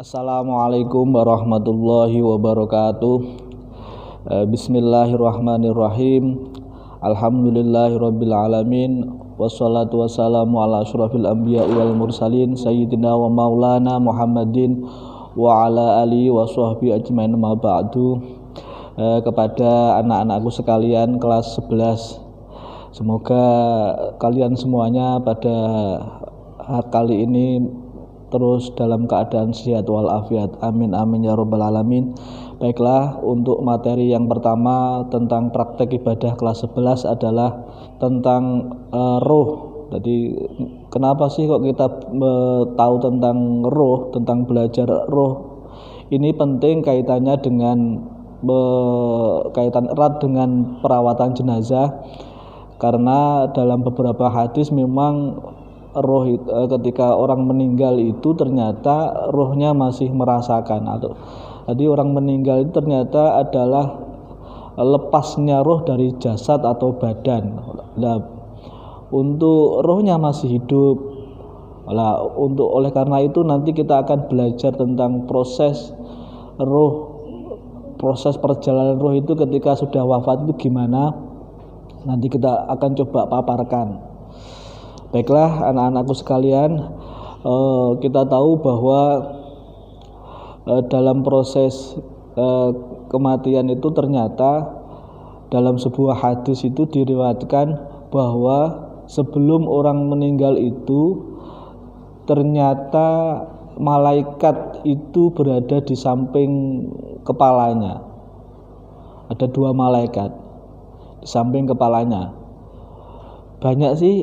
Assalamualaikum warahmatullahi wabarakatuh. Bismillahirrahmanirrahim. Alhamdulillahirabbil alamin. Wassalatu wassalamu ala asyrafil anbiya'i wal mursalin sayyidina wa maulana Muhammadin wa ala alihi wa sahbihi ajmain ma ba'du. Kepada anak-anakku sekalian kelas 11, semoga kalian semuanya pada kali ini terus dalam keadaan sehat walafiat. Amin amin ya rabbal alamin. Baiklah, untuk materi yang pertama tentang praktek ibadah kelas 11 adalah tentang roh. Jadi kenapa sih kok kita tahu tentang roh, tentang belajar roh? Ini penting kaitannya dengan kaitan erat dengan perawatan jenazah, karena dalam beberapa hadis memang roh ketika orang meninggal itu ternyata rohnya masih merasakan, atau jadi orang meninggal itu ternyata adalah lepasnya roh dari jasad atau badan. Nah, untuk rohnya masih hidup. Nah, oleh karena itu nanti kita akan belajar tentang proses roh, proses perjalanan roh itu ketika sudah wafat itu gimana. Nanti kita akan coba paparkan. Baiklah anak-anakku sekalian, kita tahu bahwa dalam proses kematian itu ternyata dalam sebuah hadis itu diriwayatkan bahwa sebelum orang meninggal itu ternyata malaikat itu berada di samping kepalanya. Ada 2 malaikat di samping kepalanya. Banyak sih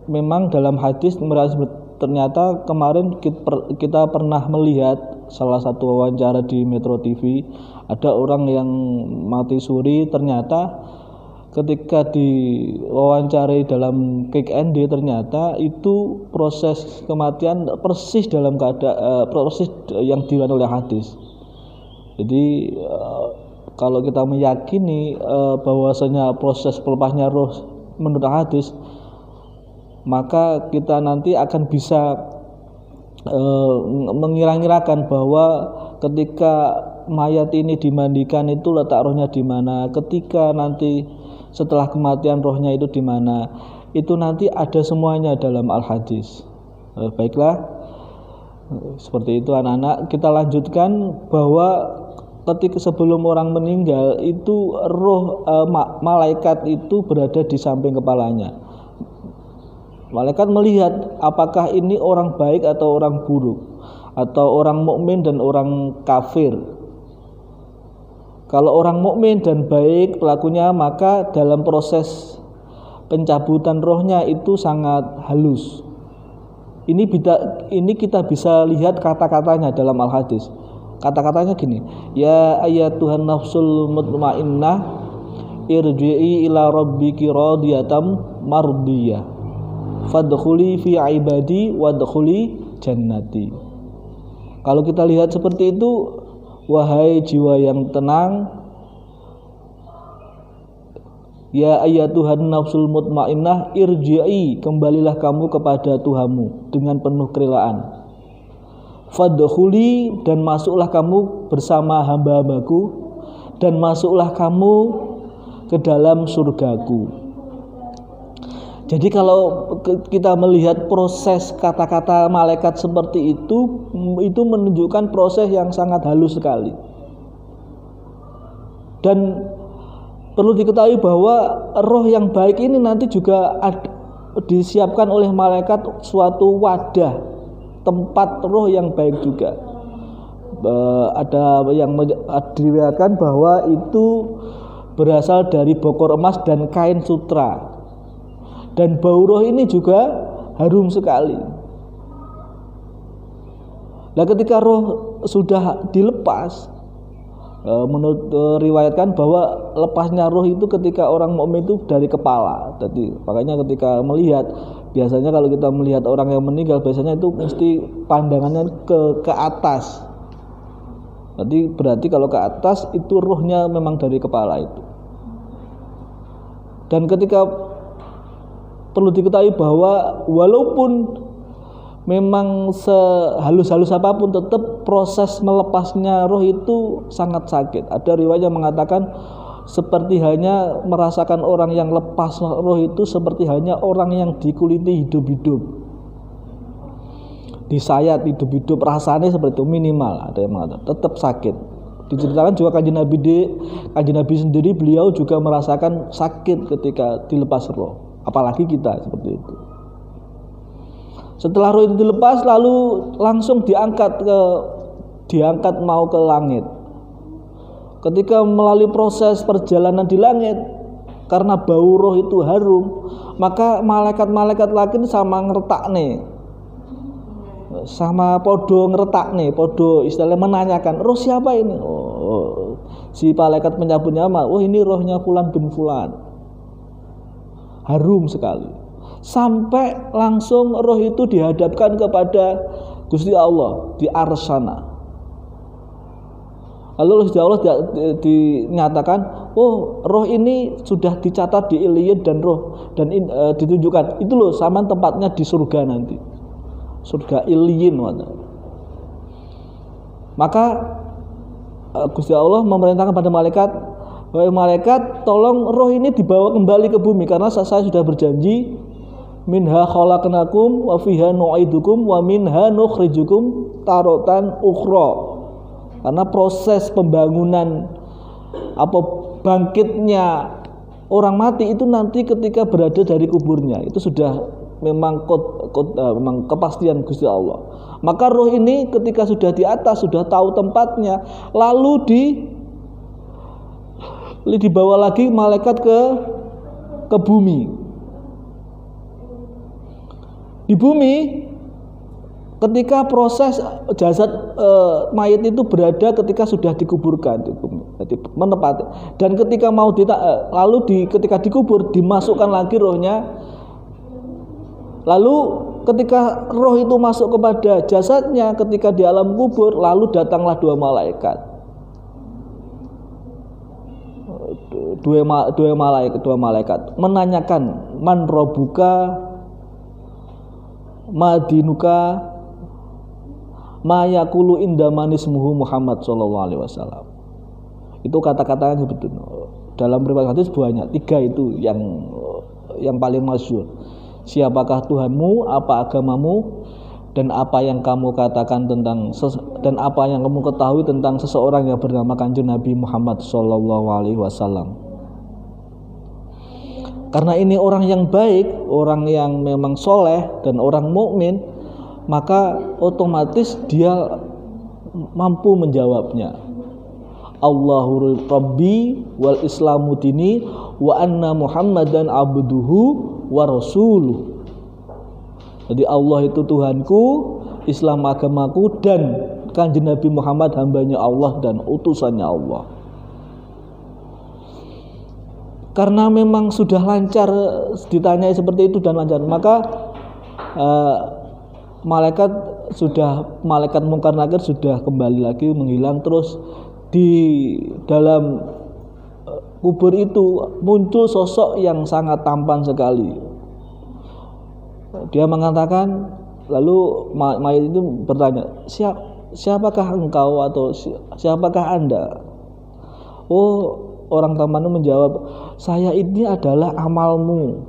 memang dalam hadis ternyata kemarin kita pernah melihat salah satu wawancara di Metro TV, ada orang yang mati suri, ternyata ketika diwawancarai dalam KKND ternyata itu proses kematian persis dalam keadaan proses yang diriwayatkan oleh hadis. Jadi kalau kita meyakini bahwasanya proses pelepasnya roh menurut hadis, maka kita nanti akan bisa mengira-ngirakan bahwa ketika mayat ini dimandikan itu letak rohnya di mana, ketika nanti setelah kematian rohnya itu di mana, itu nanti ada semuanya dalam al-hadis. Baiklah, seperti itu anak-anak. Kita lanjutkan bahwa ketika sebelum orang meninggal itu roh malaikat itu berada di samping kepalanya. Malaikat melihat apakah ini orang baik atau orang buruk, atau orang mukmin dan orang kafir. Kalau orang mukmin dan baik pelakunya, maka dalam proses pencabutan rohnya itu sangat halus. Ini kita bisa lihat kata-katanya dalam al-hadis. Kata-katanya gini, ya ayyatuhan nafsul mutmainnah irji'i ila rabbiki radiyatan mardiyah fadkhuli fi ibadi wadkhuli jannati. Kalau kita lihat seperti itu, wahai jiwa yang tenang, ya ayyatuhan nafsul mutmainnah irji'i, kembalilah kamu kepada Tuhanmu dengan penuh kerelaan. Fadkhuli, dan masuklah kamu bersama hamba-hambaku, dan masuklah kamu ke dalam surgaku. Jadi kalau kita melihat proses kata-kata malaikat seperti itu menunjukkan proses yang sangat halus sekali. Dan perlu diketahui bahwa roh yang baik ini nanti juga disiapkan oleh malaikat suatu wadah, tempat roh yang baik juga. Ada yang diriwayatkan bahwa itu berasal dari bokor emas dan kain sutra, dan bau roh ini juga harum sekali. Nah, ketika roh sudah dilepas, menurut riwayatkan bahwa lepasnya roh itu ketika orang mukmin itu dari kepala. Jadi makanya ketika melihat, biasanya kalau kita melihat orang yang meninggal biasanya itu mesti pandangannya ke atas. Jadi berarti kalau ke atas itu rohnya memang dari kepala itu. Dan ketika perlu diketahui bahwa walaupun memang sehalus-halus apapun tetap proses melepasnya roh itu sangat sakit. Ada riwayat yang mengatakan seperti hanya merasakan orang yang lepas roh itu seperti hanya orang yang dikuliti hidup-hidup, disayat hidup-hidup, rasanya seperti itu minimal. Ada yang mengatakan tetap sakit. Diceritakan juga Kanjeng Nabi sendiri, beliau juga merasakan sakit ketika dilepas roh, apalagi kita seperti itu. Setelah roh itu dilepas lalu langsung diangkat mau ke langit. Ketika melalui proses perjalanan di langit, karena bau roh itu harum, maka malaikat-malaikat lagi sama ngertakne, sama podo ngertakne, podo istilahnya menanyakan, roh siapa ini? Oh, si malaikat penyabut nyawa, oh ini rohnya Fulan bin Fulan. Harum sekali. Sampai langsung roh itu dihadapkan kepada Gusti Allah di arsy. Lalu Gusti Allah dinyatakan, oh roh ini sudah dicatat di Iliyin dan ditunjukkan itu loh sama tempatnya di surga nanti, surga Iliyin. Maka Gusti Allah memerintahkan pada malaikat, wahai malaikat, tolong roh ini dibawa kembali ke bumi karena saya sudah berjanji, minha khalaqnakum wa fiha nu'idukum wa minha nukhrijukum taratan ukhra. Karena proses pembangunan bangkitnya orang mati itu nanti ketika berada dari kuburnya itu sudah memang memang kepastian Gusti Allah. Maka roh ini ketika sudah di atas, sudah tahu tempatnya, lalu dibawa lagi malaikat ke bumi. Di bumi ketika proses jasad mayat itu berada ketika sudah dikuburkan, jadi menepati. Dan ketika ketika dikubur dimasukkan lagi rohnya. Lalu ketika roh itu masuk kepada jasadnya ketika di alam kubur, lalu datanglah dua malaikat menanyakan, man robuka, madinuka, mayakulu indamanismuhu Muhammad sallallahu alaihi wasallam. Itu kata-katanya sebetulnya dalam riwayat hadis banyak, 3 itu yang paling masyhur. Siapakah Tuhanmu, apa agamamu, dan apa yang kamu katakan dan apa yang kamu ketahui tentang seseorang yang bernama Kanjeng Nabi Muhammad sallallahu alaihi wasallam. Karena ini orang yang baik, orang yang memang soleh dan orang mukmin, maka otomatis dia mampu menjawabnya. Allahu Rabbi wal Islamu dini wa anna Muhammadan abduhu wa rasuluh. Jadi Allah itu Tuhanku, Islam agamaku, dan Kanjeng Nabi Muhammad hambanya Allah dan utusannya Allah. Karena memang sudah lancar ditanyai seperti itu dan lancar, maka malaikat mungkar nakir sudah kembali lagi menghilang. Terus di dalam kubur itu muncul sosok yang sangat tampan sekali. Dia mengatakan, lalu mayat itu bertanya, siapakah engkau atau siapakah Anda? Oh, orang tampan itu menjawab, saya ini adalah amalmu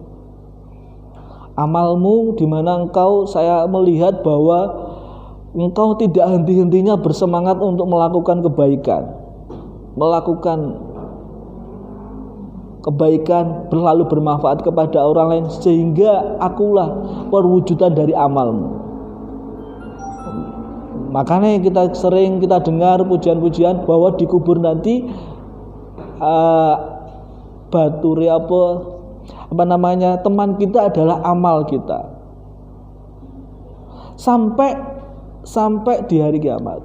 di mana saya melihat bahwa engkau tidak henti-hentinya bersemangat untuk melakukan kebaikan, berlalu bermanfaat kepada orang lain, sehingga akulah perwujudan dari amalmu. Makanya kita dengar pujian-pujian bahwa di kubur nanti teman kita adalah amal kita sampai di hari kiamat.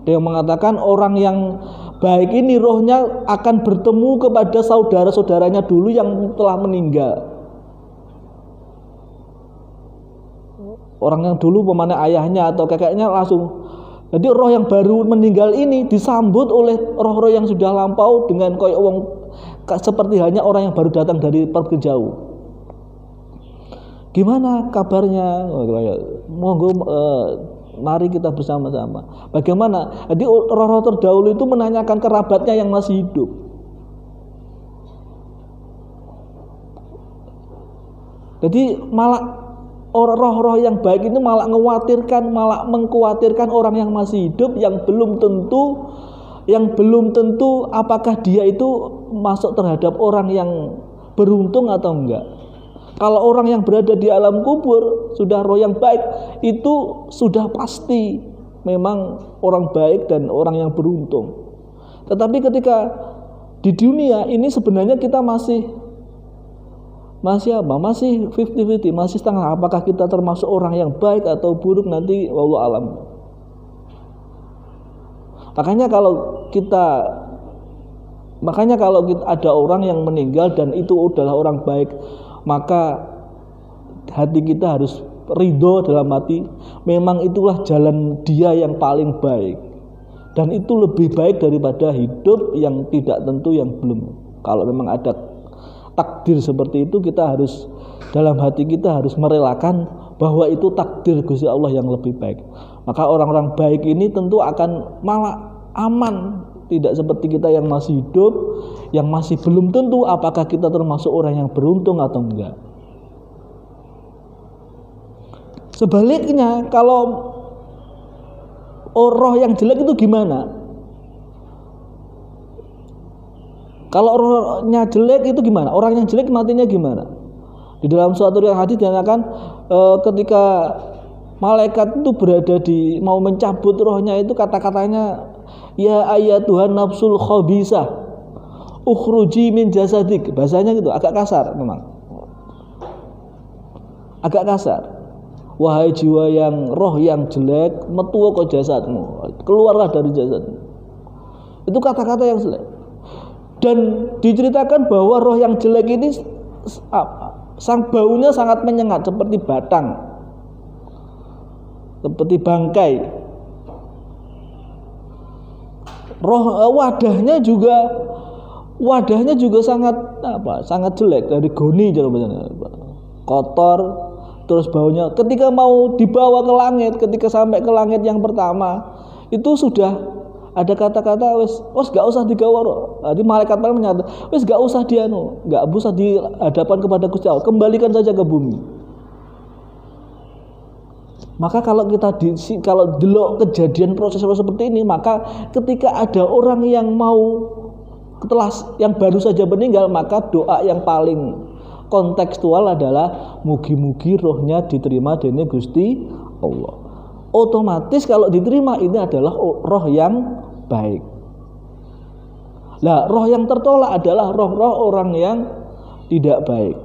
Dia mengatakan orang yang baik ini rohnya akan bertemu kepada saudara-saudaranya dulu yang telah meninggal. Orang yang dulu pemana ayahnya atau kakeknya langsung. Jadi roh yang baru meninggal ini disambut oleh roh-roh yang sudah lampau dengan seperti hanya orang yang baru datang dari pergi jauh. Gimana kabarnya? Monggo mari kita bersama-sama. Bagaimana? Jadi roh-roh terdahulu itu menanyakan kerabatnya yang masih hidup. Jadi malah roh-roh yang baik itu malah mengkhawatirkan orang yang masih hidup yang belum tentu apakah dia itu masuk terhadap orang yang beruntung atau enggak. Kalau orang yang berada di alam kubur sudah roh yang baik, itu sudah pasti memang orang baik dan orang yang beruntung. Tetapi ketika di dunia ini sebenarnya kita masih 50-50, masih setengah. Apakah kita termasuk orang yang baik atau buruk nanti wallahu alam. Makanya kalau ada orang yang meninggal dan itu adalah orang baik, maka hati kita harus ridho dalam hati, memang itulah jalan dia yang paling baik, dan itu lebih baik daripada hidup yang tidak tentu, yang belum. Kalau memang ada takdir seperti itu, kita harus dalam hati kita harus merelakan bahwa itu takdir Gusti Allah yang lebih baik. Maka orang-orang baik ini tentu akan malah aman. Tidak seperti kita yang masih hidup, yang masih belum tentu apakah kita termasuk orang yang beruntung atau enggak. Sebaliknya, kalau roh yang jelek itu gimana? Kalau rohnya jelek itu gimana? Orang yang jelek matinya gimana? Di dalam suatu riwayat hadis dinyatakan ketika malaikat itu berada mau mencabut rohnya itu, kata-katanya, ya ayyatuhan nafsul khabisah ukhruji min jasadik. Bahasanya gitu, agak kasar memang. Agak kasar. Wahai jiwa yang roh yang jelek, metu ke jasadmu, keluarlah dari jasadmu. Itu kata-kata yang jelek. Dan diceritakan bahwa roh yang jelek ini sang baunya sangat menyengat seperti batang, seperti bangkai. Wadahnya juga sangat jelek, dari goni, kotor, terus baunya. Ketika mau dibawa ke langit, ketika sampai ke langit yang pertama, itu sudah ada kata-kata wes gak usah digawa. Jadi malaikat menyatakan wes gak usah di hadapan kepada Gusti Allah, kembalikan saja ke bumi. Maka kalau delok kejadian proses seperti ini, maka ketika ada orang yang yang baru saja meninggal, maka doa yang paling kontekstual adalah mugi-mugi rohnya diterima dening Gusti Allah. Otomatis kalau diterima ini adalah roh yang baik. Nah, roh yang tertolak adalah roh-roh orang yang tidak baik,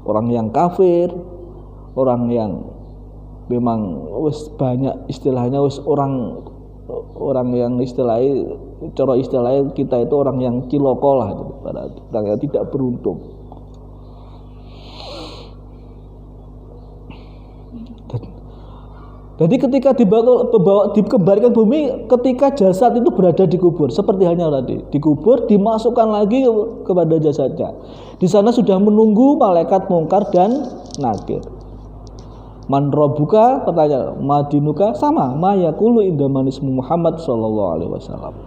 orang yang kafir, orang yang memang banyak istilahnya orang yang istilahnya kita itu orang yang ciloko lah, orang yang tidak beruntung. Jadi ketika dikembalikan bumi, ketika jasad itu berada di kubur, seperti halnya tadi, dikubur, dimasukkan lagi kepada jasadnya. Di sana sudah menunggu malaikat Mungkar dan Nakir. Man rabbuka, pertanyaan, madinuka, sama ma yaqulu inda manismu Muhammad sallallahu alaihi wasallam.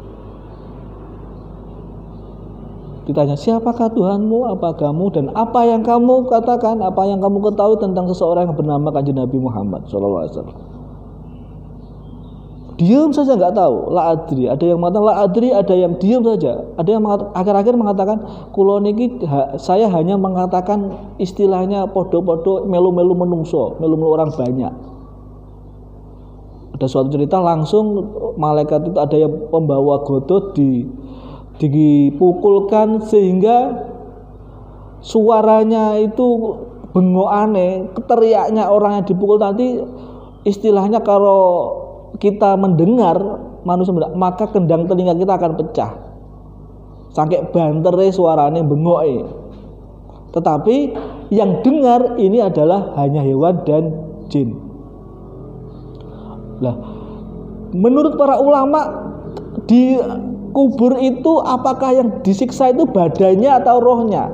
Ditanya, siapakah Tuhanmu, apa kamu, dan apa yang kamu katakan, apa yang kamu ketahui tentang seseorang yang bernama Kanjeng Nabi Muhammad sallallahu alaihi wasallam. Diam saja, nggak tahu, la adri. Ada yang mengatakan la adri, ada yang diam saja. Ada yang akhir-akhir mengatakan kulo niki saya hanya mengatakan istilahnya podo-podo melu-melu menungso, melu-melu orang banyak. Ada suatu cerita langsung malaikat itu ada yang pembawa godot dipukulkan sehingga suaranya itu bengok aneh, teriaknya orang yang dipukul tadi istilahnya kalau kita mendengar manusia, maka kendang telinga kita akan pecah. Sampai bantere suaranya bengoke. Tetapi yang dengar ini adalah hanya hewan dan jin. Nah, menurut para ulama di kubur itu apakah yang disiksa itu badannya atau rohnya?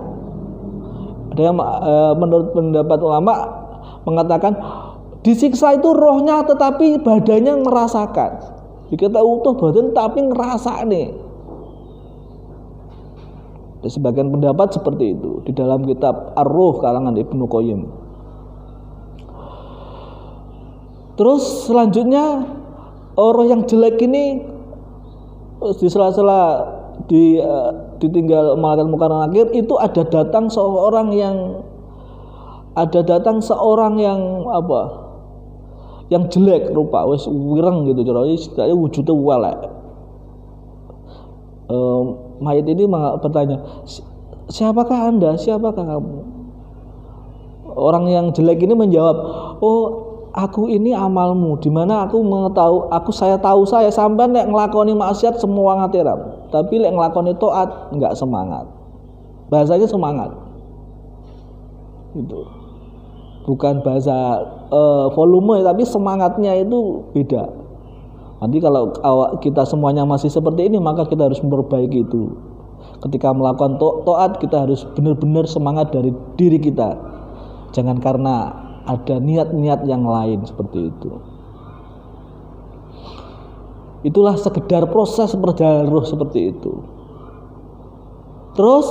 Ada yang menurut pendapat ulama mengatakan disiksa itu rohnya tetapi badannya merasakan. Dikata utuh badan tapi ngerasa nih. Sebagian pendapat seperti itu di dalam kitab Ar-Ruh karangan Ibnu Qayyim. Terus selanjutnya orang yang jelek ini di sela-sela ditinggal malaikat mungkar nakir itu ada datang seorang yang apa? Yang jelek rupa wis wireng gitu cara istilahnya wujudnya walek. Mayat ini bertanya, siapakah Anda? Siapakah kamu? Orang yang jelek ini menjawab, oh aku ini amalmu, dimana saya tahu sampai nek ngelakoni maksiat semua ngateram, tapi nek ngelakoni taat enggak semangat. Bahasanya semangat. Itu bukan bahasa volume, tapi semangatnya itu beda. Nanti kalau kita semuanya masih seperti ini, maka kita harus memperbaiki itu. Ketika melakukan taat, kita harus benar-benar semangat dari diri kita. Jangan karena ada niat-niat yang lain seperti itu. Itulah sekedar proses perjalanan roh seperti itu. Terus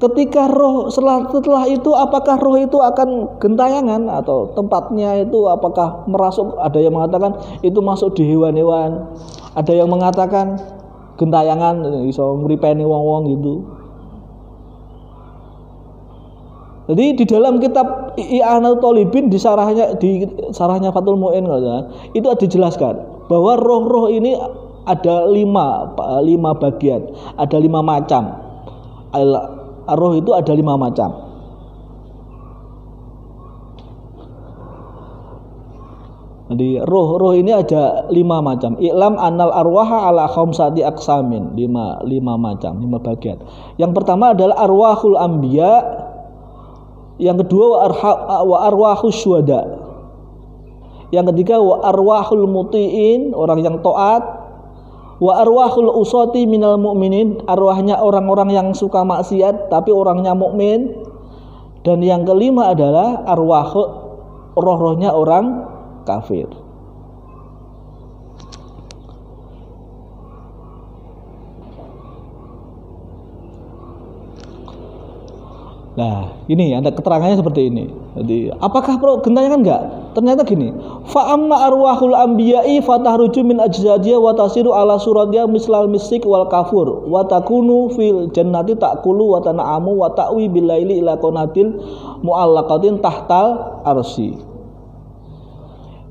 ketika roh setelah itu, apakah roh itu akan gentayangan atau tempatnya itu apakah merasuk? Ada yang mengatakan itu masuk di hewan-hewan, ada yang mengatakan gentayangan iso ngripeni wong-wong gitu. Jadi di dalam kitab I'anatul Thalibin di sarahnya Fathul Mu'in itu ada dijelaskan bahwa roh-roh ini ada lima bagian, ada 5 macam. Roh itu ada 5 macam. Jadi roh ini ada 5 macam. I'lam anal arwaha ala khamsati aqsamin, 5 macam, 5 bagian. Yang pertama adalah arwahul anbiya, yang kedua wa arwahus syuhada, yang ketiga wa arwahul muti'in, orang yang taat, wa arwahul usati minal mu'minin, arwahnya orang-orang yang suka maksiat tapi orangnya mukmin, dan yang kelima adalah roh-rohnya orang kafir. Nah, ini ada keterangannya seperti ini. Jadi, apakah gentayangan enggak? Ternyata gini. Fa amma arwahul anbiya'i fatahruju min ajzadiyah wa tasiru ala suradiyah mislal misik wal kafur wa takunu fil jannati ta'kulu wa tana'amu wa ta'wi bil laili ila qanatil mu'allaqatin tahtal arsy.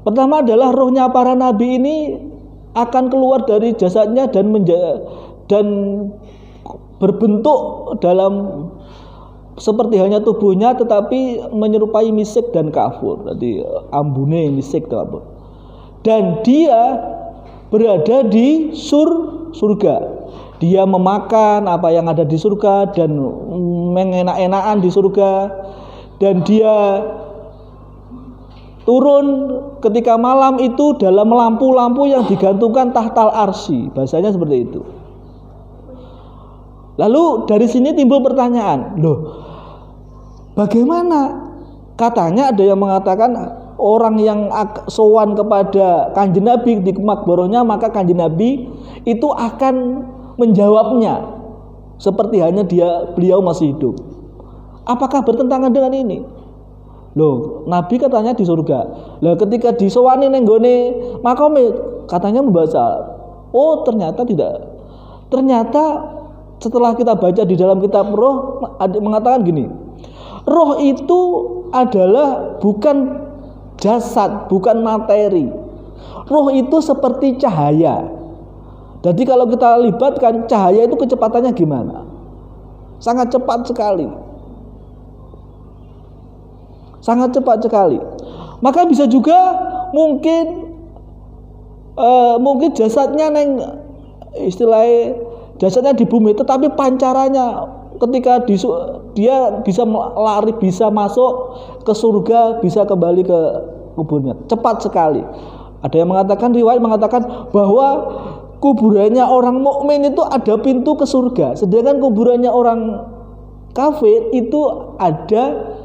Pertama adalah rohnya para nabi ini akan keluar dari jasadnya dan berbentuk dalam seperti hanya tubuhnya, tetapi menyerupai misik dan kafur. Jadi ambune misik kafur. Dan dia berada di surga. Dia memakan apa yang ada di surga dan mengenak-enakan di surga. Dan dia turun ketika malam itu dalam lampu-lampu yang digantungkan tahtal arsy. Bahasanya seperti itu. Lalu dari sini timbul pertanyaan, loh, bagaimana? Katanya ada yang mengatakan orang yang sowan kepada Kanjeng Nabi di makborohnya, maka Kanjeng Nabi itu akan menjawabnya seperti hanya beliau masih hidup. Apakah bertentangan dengan ini? Loh, Nabi katanya di surga. Lah ketika disowani ning nggone makome katanya membaca. Oh, ternyata tidak. Ternyata setelah kita baca di dalam kitab roh mengatakan gini, roh itu adalah bukan jasad, bukan materi. Roh itu seperti cahaya. Jadi kalau kita libatkan cahaya itu kecepatannya gimana? Sangat cepat sekali. Sangat cepat sekali. Maka bisa juga mungkin jasadnya istilahnya jasadnya di bumi, tetapi pancarannya ketika dia bisa lari, bisa masuk ke surga, bisa kembali ke kuburnya cepat sekali. Ada yang mengatakan, riwayat mengatakan bahwa kuburannya orang mukmin itu ada pintu ke surga, sedangkan kuburannya orang kafir itu ada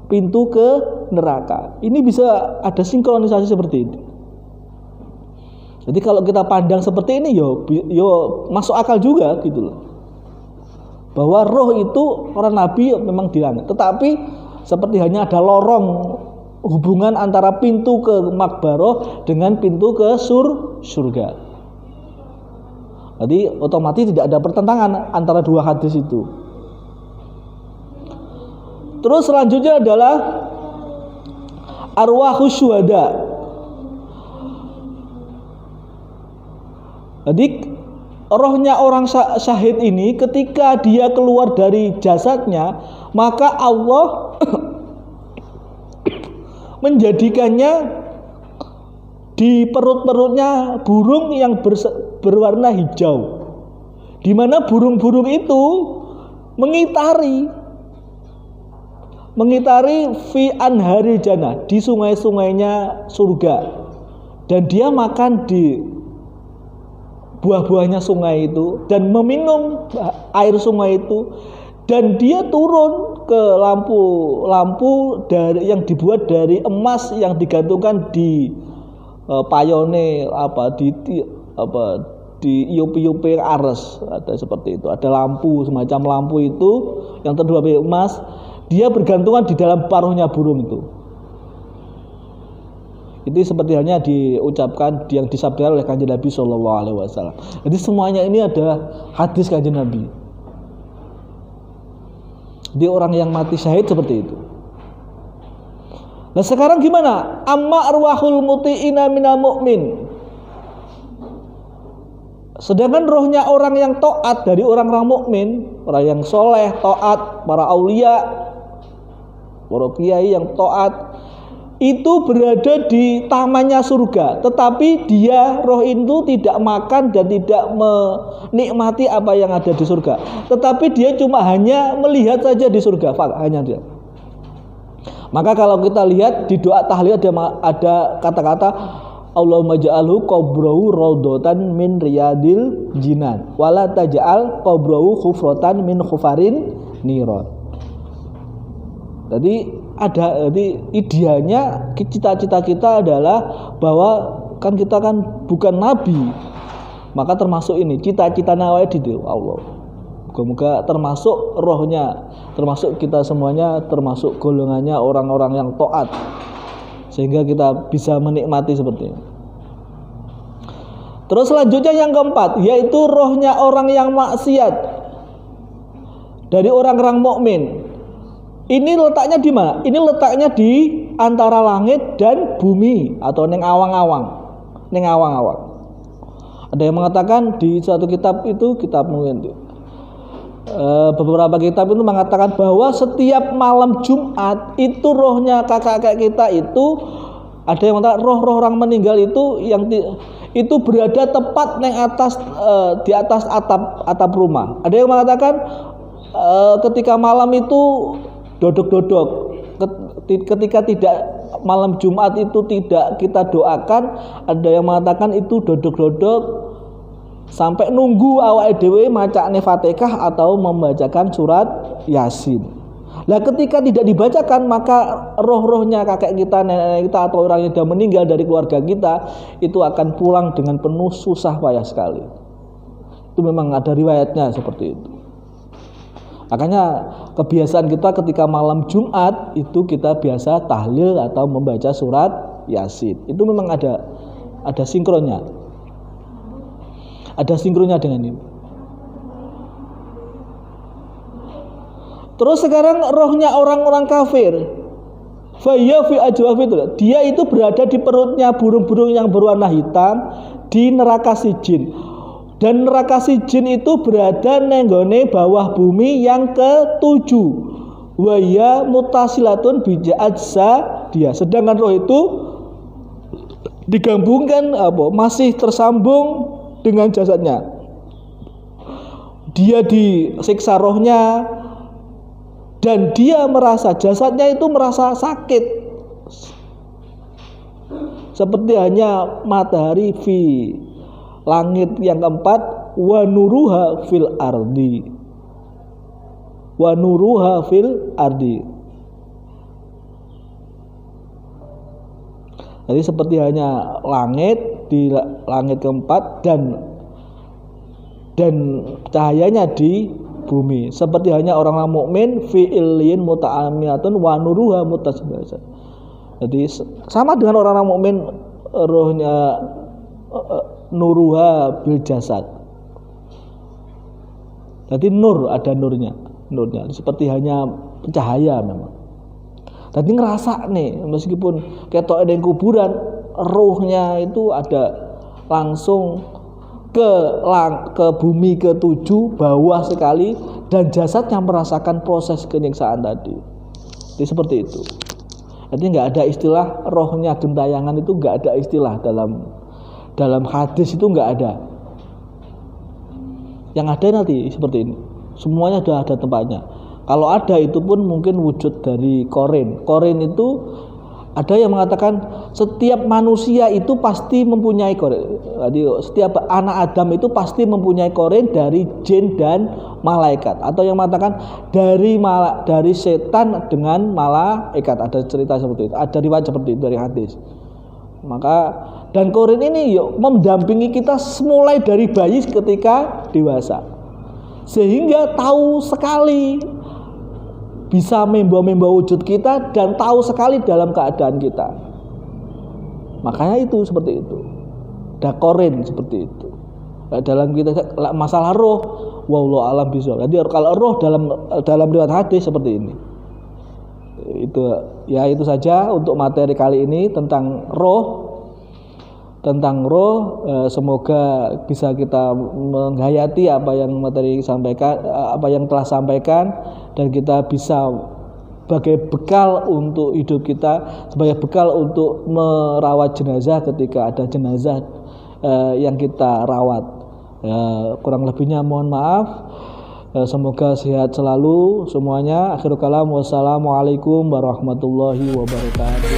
pintu ke neraka. Ini bisa ada sinkronisasi seperti ini. Jadi kalau kita pandang seperti ini yo masuk akal juga gitu loh. Bahwa roh itu orang nabi memang di langit. Tetapi seperti hanya ada lorong hubungan antara pintu ke makbaroh dengan pintu ke surga. Jadi otomatis tidak ada pertentangan antara dua hadis itu. Terus selanjutnya adalah arwahus syuhada. Jadi rohnya orang syahid ini ketika dia keluar dari jasadnya, maka Allah menjadikannya di perut-perutnya burung yang berwarna hijau, di mana burung-burung itu mengitari fi anharil jannah, di sungai-sungainya surga, dan dia makan di buah-buahnya sungai itu dan meminum air sungai itu, dan dia turun ke lampu dari yang dibuat dari emas yang digantungkan di payone di iup-iupe ares, ada seperti itu, ada lampu semacam lampu itu yang terbuat dari emas, dia bergantungan di dalam paruhnya burung itu. Itu seperti halnya diucapkan yang disabdakan oleh Kanjeng Nabi Shallallahu Alaihi Wasallam. Jadi semuanya ini ada hadis Kanjeng Nabi. Jadi orang yang mati syahid seperti itu. Nah sekarang gimana? Amma arwahul muti'ina minal mu'min. Sedangkan rohnya orang yang taat dari orang-orang mukmin, orang yang soleh, taat, para aulia, para kiai yang taat, itu berada di tamannya surga. Tetapi dia, roh itu tidak makan dan tidak menikmati apa yang ada di surga. Tetapi dia cuma hanya melihat saja di surga, hanya dia. Maka kalau kita lihat di doa tahlil ada kata-kata Allahumma ja'alhu qabrahu raudhatan min riyadil jinan wala taj'al qabrahu khufratan min khufarin niron. Jadi idealnya cita-cita kita adalah bahwa kan kita kan bukan nabi, maka termasuk ini cita-citanya awake dhewe Allah. Moga-moga termasuk rohnya, termasuk kita semuanya, termasuk golongannya orang-orang yang taat, sehingga kita bisa menikmati seperti ini. Terus selanjutnya yang keempat, yaitu rohnya orang yang maksiat dari orang-orang mukmin. Ini letaknya di mana? Ini letaknya di antara langit dan bumi atau ning awang-awang. Ada yang mengatakan di suatu kitab itu, kitab mungkin beberapa kitab itu mengatakan bahwa setiap malam Jumat itu rohnya kakak-kakak kita itu, ada yang mengatakan roh-roh orang meninggal itu yang itu berada tepat di atas atap rumah. Ada yang mengatakan ketika malam itu dodok-dodok, ketika tidak malam Jumat itu tidak kita doakan, ada yang mengatakan itu dodok-dodok sampai nunggu awake dhewe macane Fatihah atau membacakan surat Yasin. Nah, ketika tidak dibacakan, maka roh-rohnya kakek kita, nenek kita atau orang yang sudah meninggal dari keluarga kita itu akan pulang dengan penuh susah payah sekali. Itu memang ada riwayatnya seperti itu. Makanya kebiasaan kita ketika malam Jumat itu kita biasa tahlil atau membaca surat Yasin. Itu memang ada sinkronnya. Ada sinkronnya dengan ini. Terus sekarang rohnya orang-orang kafir, faya fi ajwafil, dia itu berada di perutnya burung-burung yang berwarna hitam di neraka sijin. Dan neraka sijin itu berada nenggone bawah bumi yang ke-7. Waya mutasilatun bija'adza dia. Sedangkan roh itu digabungkan masih tersambung dengan jasadnya. Dia disiksa rohnya dan dia merasa jasadnya itu merasa sakit, seperti hanya matahari fi langit yang keempat, wa nuruha fil ardi. Jadi seperti hanya langit di langit keempat dan cahayanya di bumi. Seperti hanya orang-orang mukmin fi illin muta'amiyatun wa nuruha mutasabbasan. Jadi sama dengan orang-orang mukmin, rohnya nuruha bil jasad. Jadi nur, ada nurnya seperti hanya cahaya memang. Tadi ngerasa nih, meskipun ketok ada yang kuburan, rohnya itu ada langsung ke bumi ke-7 bawah sekali, dan jasadnya merasakan proses penyiksaan tadi. Jadi seperti itu. Jadi nggak ada istilah rohnya gentayangan, itu nggak ada istilah dalam hadis, itu nggak ada. Yang ada nanti seperti ini, semuanya sudah ada tempatnya. Kalau ada itu pun mungkin wujud dari korin. Korin itu ada yang mengatakan setiap manusia itu pasti mempunyai korin. Jadi setiap anak Adam itu pasti mempunyai korin dari jin dan malaikat. Atau yang mengatakan dari setan dengan malaikat. Ada cerita seperti itu. Ada riwayat seperti itu dari hadis. Maka dan korin ini mendampingi kita mulai dari bayi ketika dewasa, sehingga tahu sekali, bisa membawa wujud kita dan tahu sekali dalam keadaan kita. Makanya itu seperti itu. Dakorin seperti itu. Dalam kita masalah roh, wallahu alam bishawab. Jadi kalau roh dalam riwayat hadis seperti ini. Itu saja untuk materi kali ini tentang roh. Semoga bisa kita menghayati apa yang materi sampaikan, apa yang telah sampaikan, dan kita bisa sebagai bekal untuk hidup kita, sebagai bekal untuk merawat jenazah ketika ada jenazah yang kita rawat. Kurang lebihnya mohon maaf. Semoga sehat selalu semuanya. Akhirul kalam, wassalamualaikum warahmatullahi wabarakatuh.